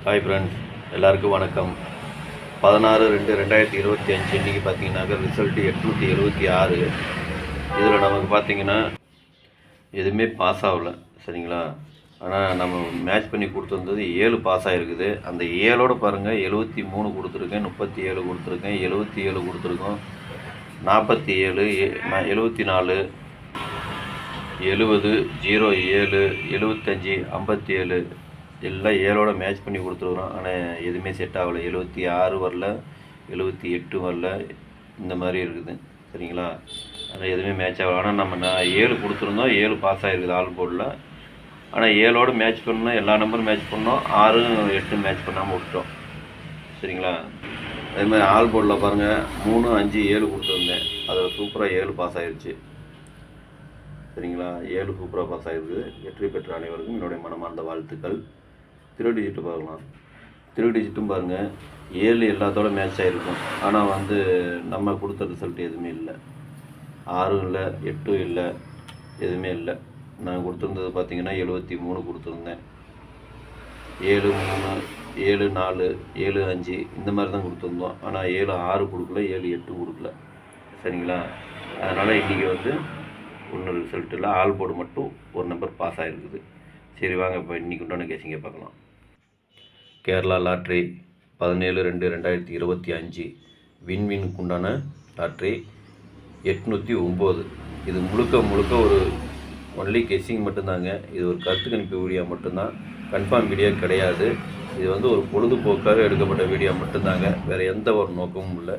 Hi friends, எல்லாருக்கும் வணக்கம். 16/2/2025 இன்றைக்கி பார்த்தீங்கன்னாக்கா ரிசல்ட்டு 876. இதில் நமக்கு பார்த்தீங்கன்னா எதுவுமே பாஸ் ஆகலை, சரிங்களா? ஆனால் நம்ம மேட்ச் பண்ணி கொடுத்துருந்தது 7 பாஸ் ஆகிருக்குது. அந்த 7ஓடு பாருங்கள், 73 கொடுத்துருக்கேன், 37 கொடுத்துருக்கேன், 77 கொடுத்துருக்கோம், 47, 74, 70, 07, 75, 57 எல்லாம் 7ஓட மேட்ச் பண்ணி கொடுத்துருக்குறோம். ஆனால் எதுவுமே செட் ஆகலை. 76 வரல, 78 வரல, இந்த மாதிரி இருக்குது, சரிங்களா? ஆனால் எதுவுமே மேட்ச் ஆகலை. ஆனால் நம்ம 7 கொடுத்துருந்தோம், 7 பாஸ் ஆகிருக்குது ஆல் போர்டில். ஆனால் 7ஓட மேட்ச் பண்ணோம், எல்லா நம்பரும் மேட்ச் பண்ணோம், 6, 8 மேட்ச் பண்ணாமல் விட்டோம், சரிங்களா? அதேமாதிரி ஆல் போர்டில் பாருங்கள், 3, 5, 7 கொடுத்துருந்தேன். அதில் சூப்பராக 7 பாஸ் ஆகிருச்சு, சரிங்களா? 7 சூப்பராக பாஸ் ஆகிருக்குது. வெற்றி பெற்ற அனைவருக்கும் என்னுடைய மனமார்ந்த வாழ்த்துக்கள். 3 டிஜிட்டு பார்க்கலாம். 3 டிஜிட்டும் பாருங்கள், 7 எல்லாத்தோட மேட்ச் ஆகிருக்கும். ஆனால் நம்ம கொடுத்த ரிசல்ட் எதுவுமே இல்லை. 6 இல்லை, 8 இல்லை, எதுவுமே இல்லை. நான் கொடுத்துருந்தது பார்த்தீங்கன்னா 73 கொடுத்துருந்தேன். 7, 3, 7, 4, 7, 5 இந்த மாதிரி தான் கொடுத்துருந்தோம். ஆனால் 7, 6 கொடுக்கல, 7, 8 கொடுக்கல, சரிங்களா? அதனால் இன்றைக்கி ஒன்றும் ரிசல்ட் இல்லை. ஆல் போர்டு மட்டும் ஒரு நம்பர் பாஸ் ஆகிருக்குது. சரி, வாங்க இப்போ இன்றைக்கி உண்டான கேசிங்க பார்க்கலாம். கேரளா லாட்ரி 17/2/2025 வின்வினுக்கு உண்டான லாட்ரி 809. இது முழுக்க ஒரு ஒன்லி கெஸ்ஸிங் மட்டும்தாங்க. இது ஒரு கருத்து கணிப்பு வீடியோ மட்டும்தான், கன்ஃபார்ம் வீடியோ கிடையாது. இது ஒரு பொழுதுபோக்காக எடுக்கப்பட்ட வீடியோ மட்டும்தாங்க, வேறு எந்த ஒரு நோக்கமும் இல்லை.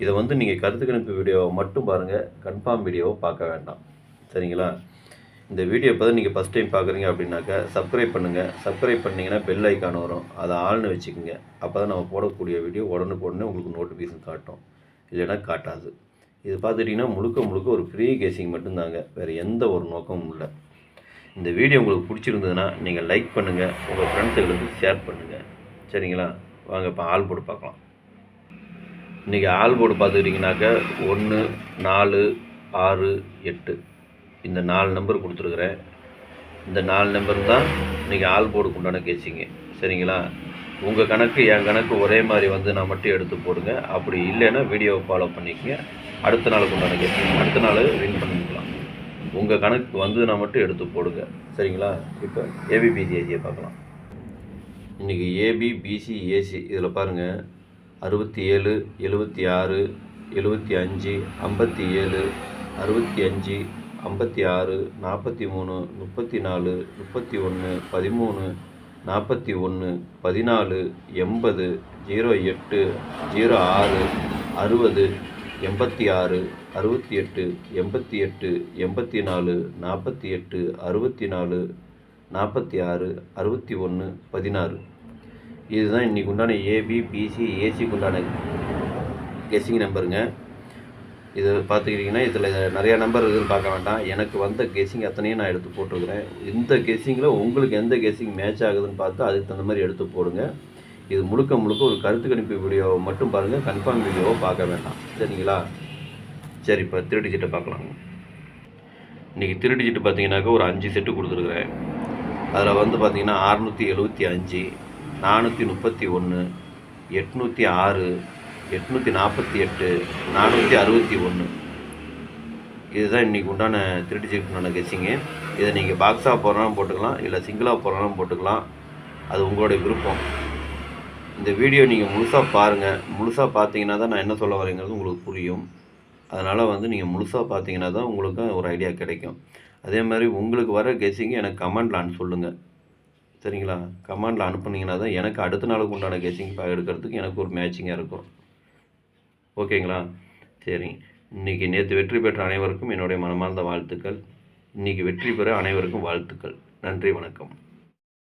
இதை நீங்கள் கருத்து கணிப்பு வீடியோவை மட்டும் பாருங்கள், கன்ஃபார்ம் வீடியோவை பார்க்க வேண்டாம், சரிங்களா? இந்த வீடியோ இப்போ தான் நீங்கள் ஃபஸ்ட் டைம் பார்க்குறீங்க அப்படின்னாக்கா சப்ஸ்கிரைப் பண்ணுங்கள். சப்ஸ்கிரைப் பண்ணிங்கன்னா பெல் ஐக்கான் வரும், அதை ஆள்னு வச்சுக்கோங்க. அப்போ தான் நம்ம போடக்கூடிய வீடியோ உடனுக்குடனே உங்களுக்கு நோட்டிஃபிகேஷன் காட்டும், இல்லைன்னா காட்டாது. இது பார்த்துட்டிங்கன்னா முழுக்க ஒரு ஃப்ரீ கேசிங் மட்டும்தாங்க, வேறு எந்த ஒரு நோக்கமும் இல்லை. இந்த வீடியோ உங்களுக்கு பிடிச்சிருந்ததுன்னா நீங்கள் லைக் பண்ணுங்கள், உங்கள் ஃப்ரெண்ட்ஸுகளுக்கு ஷேர் பண்ணுங்கள், சரிங்களா? வாங்க இப்போ ஆல் போர்டு பார்க்கலாம். இன்றைக்கி ஆல் போர்டு பார்த்துக்கிட்டிங்கனாக்கா 1, 4, 6, 8 இந்த 4 நம்பர் கொடுத்துருக்குறேன். இந்த 4 நம்பர் தான் இன்றைக்கி ஆல் போர்டுக்கு உண்டான கேசிங்க, சரிங்களா? உங்கள் கணக்கு என் கணக்கு ஒரே மாதிரி நான் மட்டும் எடுத்து போடுங்க. அப்படி இல்லைன்னா வீடியோவை ஃபாலோ பண்ணிக்கங்க. அடுத்த நாளுக்கு உண்டான கேசிங்க அடுத்த நாள் வின் பண்ணிக்கலாம். உங்கள் கணக்கு நான் மட்டும் எடுத்து போடுங்க, சரிங்களா? இப்போ ஏபிபிசிஏசியை பார்க்கலாம். இன்றைக்கி ஏபிபிசிஏசி இதில் பாருங்கள், 67, 76, 75, 57, 65, 56, 43, 34, 31, 13, 41, 14, 80, 08, 06, 60, 86, 68, 88, 84, 48, 64, 46, 61, 16. இதுதான் இன்றைக்கி உண்டான ஏபிபிசிஏசிக்கு உண்டான கெஸ்ஸிங் நம்பருங்க. இது பார்த்துக்கிட்டிங்கன்னா இதில் நிறையா நம்பர் இருக்குதுன்னு பார்க்க வேண்டாம். எனக்கு வந்த கெஸ்ஸிங் அத்தனையும் நான் எடுத்து போட்டிருக்கிறேன். இந்த கெஸ்ஸிங்கில் உங்களுக்கு எந்த கெஸ்ஸிங் மேட்ச் ஆகுதுன்னு பார்த்து அதுக்கு தகுந்த மாதிரி எடுத்து போடுங்க. இது முழுக்க ஒரு கருத்து கணிப்பு வீடியோவை மட்டும் பாருங்கள், கன்ஃபார்ம் வீடியோவை பார்க்க வேண்டாம், சரிங்களா? சரி, இப்போ 3 டிஜிட்டை பார்க்கலாம். இன்றைக்கி 3 டிஜிட்டு பார்த்தீங்கன்னாக்கா ஒரு 5 செட்டு கொடுத்துருக்குறேன். அதில் பார்த்தீங்கன்னா 675, 431, 806, 848, 461. இதுதான் இன்றைக்கி உண்டான 3 டிஜிட் உண்டான கெஸ்ஸிங்கு. இதை நீங்கள் பாக்ஸாக போடுறாலும் போட்டுக்கலாம், இல்லை சிங்கிளாக போடுறாலும் போட்டுக்கலாம், அது உங்களுடைய விருப்பம். இந்த வீடியோ நீங்கள் முழுசாக பாருங்கள். முழுசாக பார்த்தீங்கன்னா தான் நான் என்ன சொல்ல வரேங்கிறது உங்களுக்கு புரியும். அதனால் நீங்கள் முழுசாக பார்த்தீங்கன்னா தான் உங்களுக்கு ஒரு ஐடியா கிடைக்கும். அதே மாதிரி உங்களுக்கு வர கெஸ்ஸிங்கு எனக்கு கமெண்டில் சொல்லுங்கள், சரிங்களா? கமெண்டில் அனுப்புனீங்கன்னா தான் எனக்கு அடுத்த நாளுக்கு உண்டான கெஸ்ஸிங் எடுக்கிறதுக்கு எனக்கு ஒரு மேட்சிங்காக இருக்கும், ஓகேங்களா? சரி, நேற்று வெற்றி பெற்ற அனைவருக்கும் என்னுடைய மனமார்ந்த வாழ்த்துக்கள். இன்றைக்கி வெற்றி பெற அனைவருக்கும் வாழ்த்துக்கள். நன்றி, வணக்கம்.